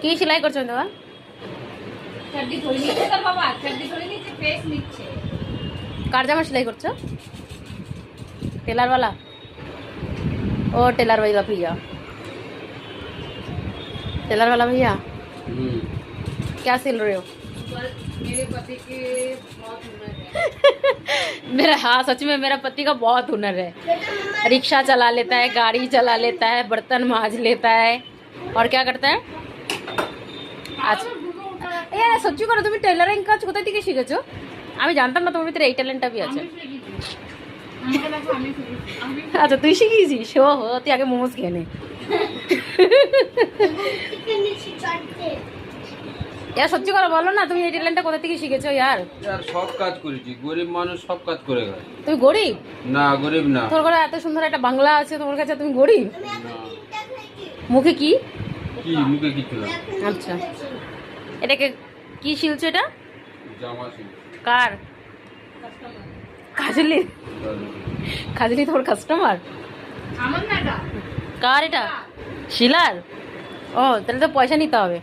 কি সেলাই করছো দাদা? চাড্ডি ধরে নিচ্ছে তোর বাবা, চাড্ডি ধরে নিচ্ছে, পেস নিচ্ছে। কার জামা সেলাই করছো? टेलर वाला? ओ टेलर वाला भैया, टेलर वाला भैया क्या सिल रहे हो? मेरे पति के बहुत हुनर है। मेरा, हाँ सच में मेरा पति का बहुत हुनर है। रिक्शा चला लेता है, गाड़ी चला लेता है, बर्तन मांज लेता है, और क्या करता है? আচ্ছা এই সত্যি করে তুমি টেলারিং কাজ কোথা থেকে শিখেছো? আমি জানতাম না তোমার ভিতরে এই ট্যালেন্টটা भी আছে। আচ্ছা তুই শিখিয়েছিস? ও হো, তুই আগে মোমোস খেয়ে নে। ইয়ার সত্যি করে বলো না, তুমি এই ট্যালেন্টটা কোথা থেকে শিখেছো? ইয়ার সব কাজ করেছি, গরিব মানুষ সব কাজ করে খায়। তুমি গরিব? না গরিব না। তোর ঘরে এত সুন্দর একটা বাংলা আছে, তোমার কাছে তুমি গরিব? না। মুখে কি? কি মুখে কিছু না। আচ্ছা এটাকে কি শিলছো এটা? জামা ছিল। কার? কাজলি? কাজলি তোর কাস্টমার? আমার না এটা কার এটা? শিলার? ও তাহলে তো পয়সা নিতে হবে।